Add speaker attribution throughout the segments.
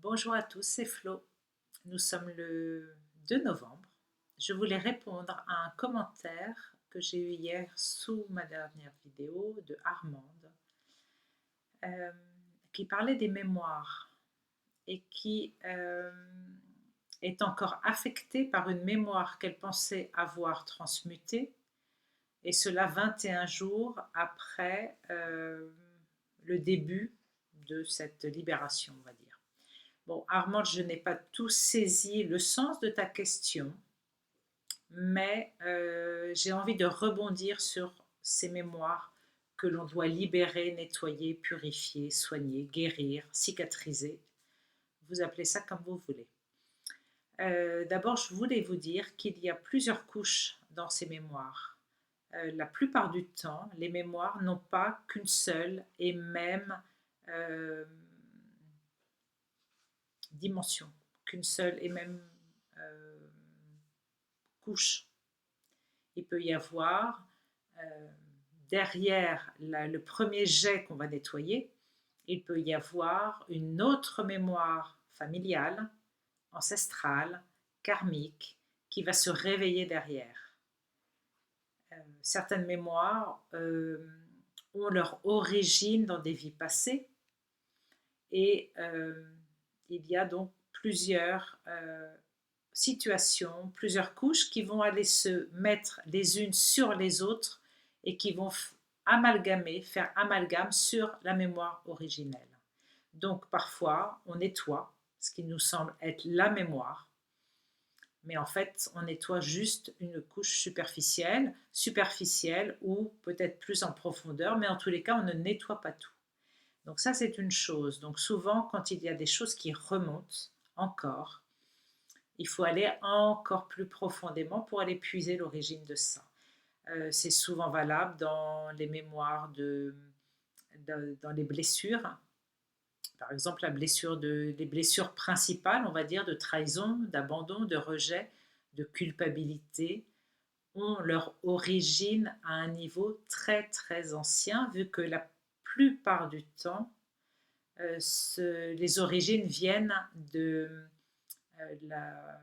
Speaker 1: Bonjour à tous, c'est Flo. Nous sommes le 2 novembre. Je voulais répondre à un commentaire que j'ai eu hier sous ma dernière vidéo de Armande euh, qui parlait des mémoires et qui est encore affectée par une mémoire qu'elle pensait avoir transmutée, et cela 21 jours après le début de cette libération, on va dire. Bon, Armande, je n'ai pas tout saisi le sens de ta question, mais j'ai envie de rebondir sur ces mémoires que l'on doit libérer, nettoyer, purifier, soigner, guérir, cicatriser. Vous appelez ça comme vous voulez. D'abord, je voulais vous dire qu'il y a plusieurs couches dans ces mémoires. La plupart du temps, les mémoires n'ont pas qu'une seule et même euh, dimension, qu'une seule et même euh, couche. Il peut y avoir derrière le premier jet qu'on va nettoyer, il peut y avoir une autre mémoire familiale, ancestrale, karmique, qui va se réveiller derrière. Certaines mémoires ont leur origine dans des vies passées, et il y a donc plusieurs situations, plusieurs couches qui vont aller se mettre les unes sur les autres et qui vont amalgamer, faire amalgame sur la mémoire originelle. Donc parfois, on nettoie ce qui nous semble être la mémoire, mais en fait, on nettoie juste une couche superficielle ou peut-être plus en profondeur, mais en tous les cas, on ne nettoie pas tout. Donc ça, c'est une chose. Donc souvent, quand il y a des choses qui remontent encore, il faut aller encore plus profondément pour aller puiser l'origine de ça. C'est souvent valable dans les mémoires dans les blessures. Par exemple, les blessures principales, on va dire, de trahison, d'abandon, de rejet, de culpabilité, ont leur origine à un niveau très très ancien, vu que la plupart du temps, les origines viennent la,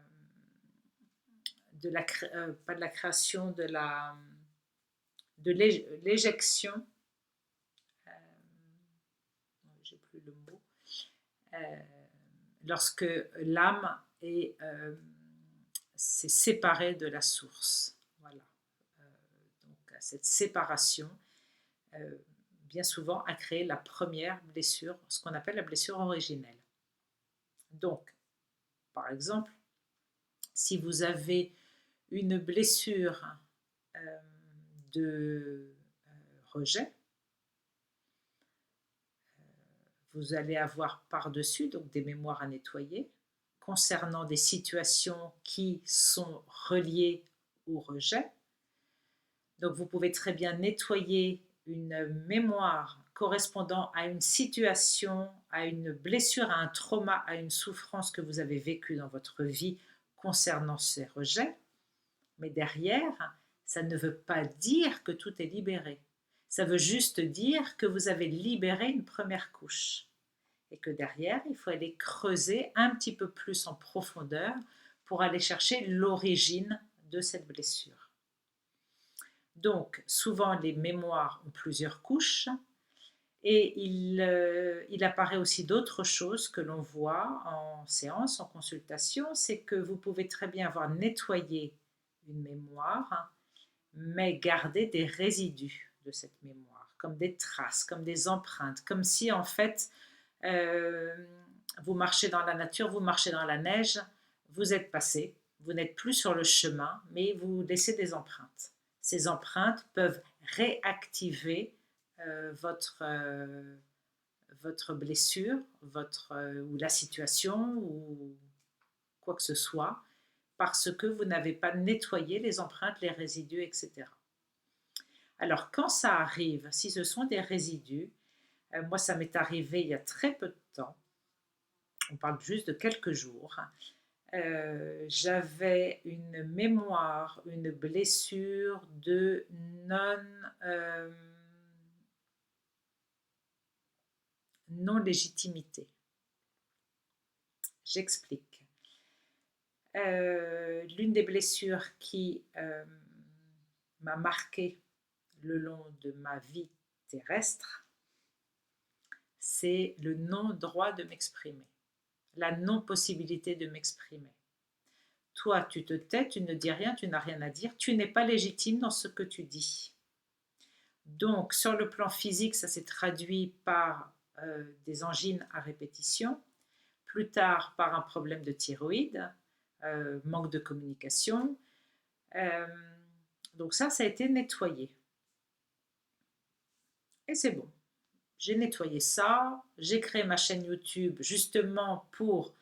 Speaker 1: pas de la création, de l'éjection, euh, j'ai plus le mot, euh, lorsque l'âme s'est séparée de la source. Voilà. Euh, donc cette séparation, euh, bien souvent, a créé la première blessure, ce qu'on appelle la blessure originelle. Donc, par exemple, si vous avez une blessure de rejet, vous allez avoir par-dessus donc des mémoires à nettoyer concernant des situations qui sont reliées au rejet. Donc vous pouvez très bien nettoyer une mémoire correspondant à une situation, à une blessure, à un trauma, à une souffrance que vous avez vécue dans votre vie concernant ces rejets. Mais derrière, ça ne veut pas dire que tout est libéré. Ça veut juste dire que vous avez libéré une première couche. Et que derrière, il faut aller creuser un petit peu plus en profondeur pour aller chercher l'origine de cette blessure. Donc, souvent, les mémoires ont plusieurs couches, et il apparaît aussi d'autres choses que l'on voit en séance, en consultation, c'est que vous pouvez très bien avoir nettoyé une mémoire, mais garder des résidus de cette mémoire, comme des traces, comme des empreintes, comme si en fait euh, vous marchez dans la nature, vous marchez dans la neige, vous êtes passé, vous n'êtes plus sur le chemin, mais vous laissez des empreintes. Ces empreintes peuvent réactiver votre blessure, ou la situation, ou quoi que ce soit, parce que vous n'avez pas nettoyé les empreintes, les résidus, etc. Alors, quand ça arrive, si ce sont des résidus, moi, ça m'est arrivé il y a très peu de temps, on parle juste de quelques jours, j'avais une mémoire, une blessure de non-légitimité. J'explique. L'une des blessures qui m'a marquée le long de ma vie terrestre, c'est le non-droit de m'exprimer, la non-possibilité de m'exprimer. Toi, tu te tais, tu ne dis rien, tu n'as rien à dire, tu n'es pas légitime dans ce que tu dis. Donc, sur le plan physique, ça s'est traduit par des angines à répétition, plus tard par un problème de thyroïde, manque de communication. Donc ça a été nettoyé. Et c'est bon. J'ai nettoyé ça, j'ai créé ma chaîne YouTube justement pour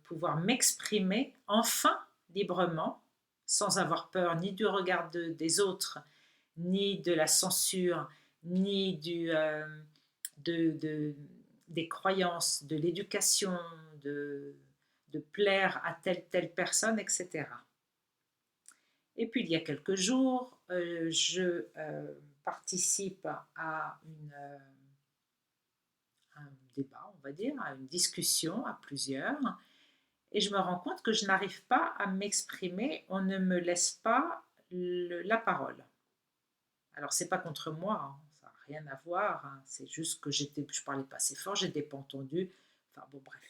Speaker 1: pouvoir m'exprimer enfin librement, sans avoir peur ni du regard des autres, ni de la censure, ni des croyances, de l'éducation, de plaire à telle personne, etc. Et puis il y a quelques jours, je participe à un débat, on va dire, à une discussion à plusieurs, et je me rends compte que je n'arrive pas à m'exprimer, on ne me laisse pas la parole. Alors c'est pas contre moi, hein, ça n'a rien à voir, hein, c'est juste que je parlais pas assez fort, j'étais pas entendue, enfin bon bref.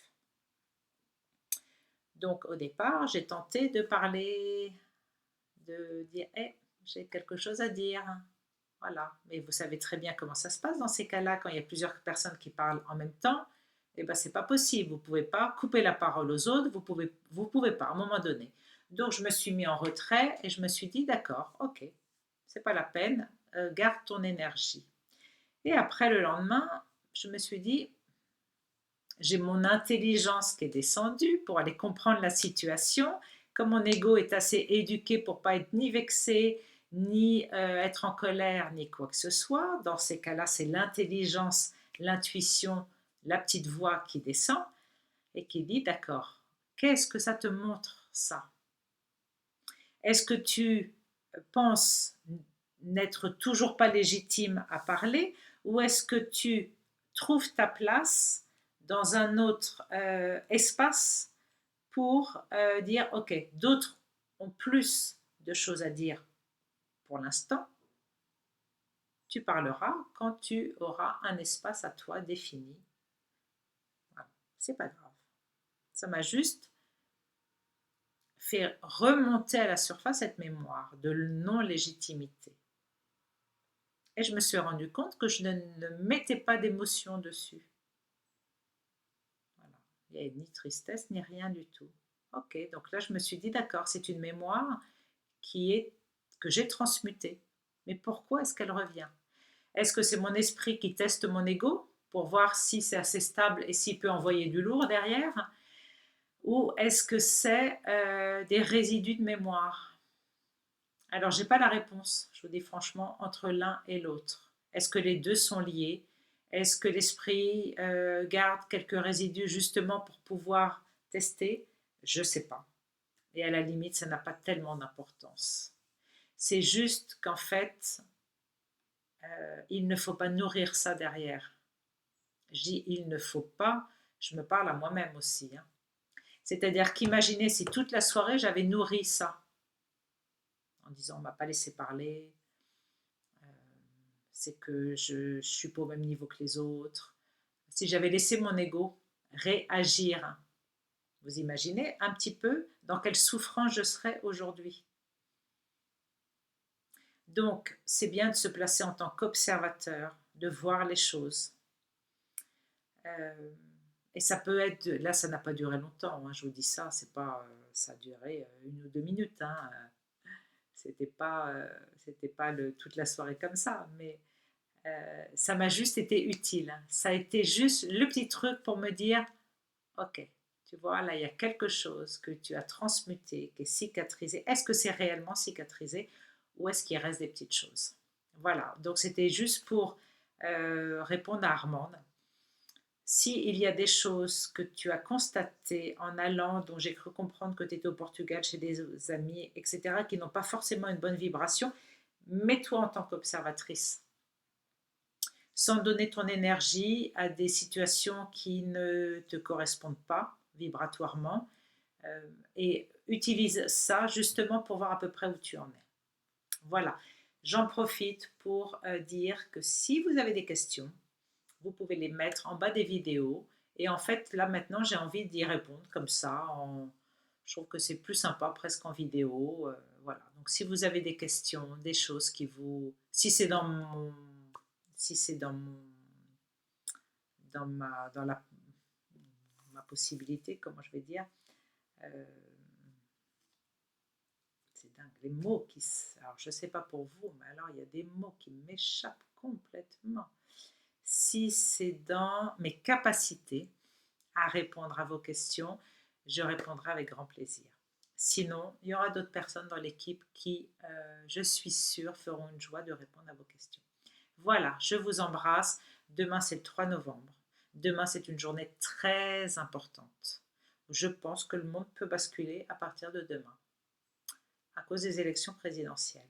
Speaker 1: Donc au départ, j'ai tenté de parler, de dire hey, j'ai quelque chose à dire. Voilà, mais vous savez très bien comment ça se passe dans ces cas-là, quand il y a plusieurs personnes qui parlent en même temps, eh ben c'est pas possible, vous pouvez pas couper la parole aux autres, vous pouvez pas à un moment donné. Donc je me suis mis en retrait et je me suis dit d'accord, ok, c'est pas la peine, garde ton énergie. Et après le lendemain, je me suis dit, j'ai mon intelligence qui est descendue pour aller comprendre la situation. Comme mon ego est assez éduqué pour pas être ni vexé, ni être en colère, ni quoi que ce soit. Dans ces cas-là, c'est l'intelligence, l'intuition, la petite voix qui descend et qui dit, d'accord, qu'est-ce que ça te montre ça? Est-ce que tu penses n'être toujours pas légitime à parler ou est-ce que tu trouves ta place dans un autre espace pour dire, ok, d'autres ont plus de choses à dire pour l'instant, tu parleras quand tu auras un espace à toi défini. Voilà. C'est pas grave. Ça m'a juste fait remonter à la surface cette mémoire de non-légitimité. Et je me suis rendu compte que je ne mettais pas d'émotion dessus. Voilà. Il n'y avait ni tristesse, ni rien du tout. Ok, donc là je me suis dit, d'accord, c'est une mémoire que j'ai transmutée. Mais pourquoi est-ce qu'elle revient? Est-ce que c'est mon esprit qui teste mon ego pour voir si c'est assez stable et s'il peut envoyer du lourd derrière? Ou est-ce que c'est des résidus de mémoire? Alors, je n'ai pas la réponse, je vous dis franchement, entre l'un et l'autre. Est-ce que les deux sont liés? Est-ce que l'esprit garde quelques résidus justement pour pouvoir tester? Je ne sais pas. Et à la limite, ça n'a pas tellement d'importance. C'est juste qu'en fait, il ne faut pas nourrir ça derrière. Je dis il ne faut pas, je me parle à moi-même aussi. Hein. C'est-à-dire qu'imaginez si toute la soirée j'avais nourri ça, en disant on ne m'a pas laissé parler, c'est que je ne suis pas au même niveau que les autres. Si j'avais laissé mon ego réagir, vous imaginez un petit peu dans quelle souffrance je serais aujourd'hui. Donc, c'est bien de se placer en tant qu'observateur, de voir les choses. Et ça peut être, là ça n'a pas duré longtemps, hein, je vous dis ça, c'est pas, ça a duré 1 ou 2 minutes, hein, c'était pas toute la soirée comme ça, mais ça m'a juste été utile. Ça a été juste le petit truc pour me dire, ok, tu vois, là il y a quelque chose que tu as transmuté, qui est cicatrisé. Est-ce que c'est réellement cicatrisé ou est-ce qu'il reste des petites choses? Voilà, donc c'était juste pour répondre à Armande. S'il y a des choses que tu as constatées en allant, dont j'ai cru comprendre que tu étais au Portugal chez des amis, etc., qui n'ont pas forcément une bonne vibration, mets-toi en tant qu'observatrice, sans donner ton énergie à des situations qui ne te correspondent pas, vibratoirement, et utilise ça justement pour voir à peu près où tu en es. Voilà, j'en profite pour dire que si vous avez des questions, vous pouvez les mettre en bas des vidéos. Et en fait, là maintenant, j'ai envie d'y répondre comme ça. Je trouve que c'est plus sympa presque en vidéo. Voilà. Donc, si vous avez des questions, des choses qui vous... Si c'est dans mon... Si c'est dans mon... Dans ma possibilité, comment je vais dire, euh, c'est dingue. Les mots qui... Alors, je ne sais pas pour vous, mais alors, il y a des mots qui m'échappent complètement. Si c'est dans mes capacités à répondre à vos questions, je répondrai avec grand plaisir. Sinon, il y aura d'autres personnes dans l'équipe qui, je suis sûre, feront une joie de répondre à vos questions. Voilà, je vous embrasse. Demain, c'est le 3 novembre. Demain, c'est une journée très importante. Je pense que le monde peut basculer à partir de demain, à cause des élections présidentielles.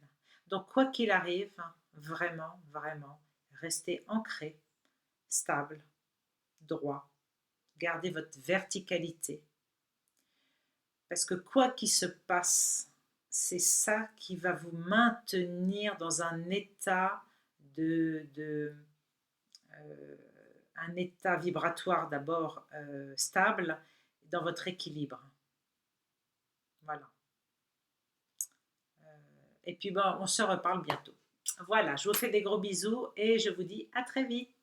Speaker 1: Donc, quoi qu'il arrive, vraiment, vraiment, restez ancrés, stable, droit, gardez votre verticalité. Parce que quoi qu'il se passe, c'est ça qui va vous maintenir dans un état un état vibratoire d'abord stable, dans votre équilibre. Voilà. Et puis bon, on se reparle bientôt. Voilà, je vous fais des gros bisous et je vous dis à très vite.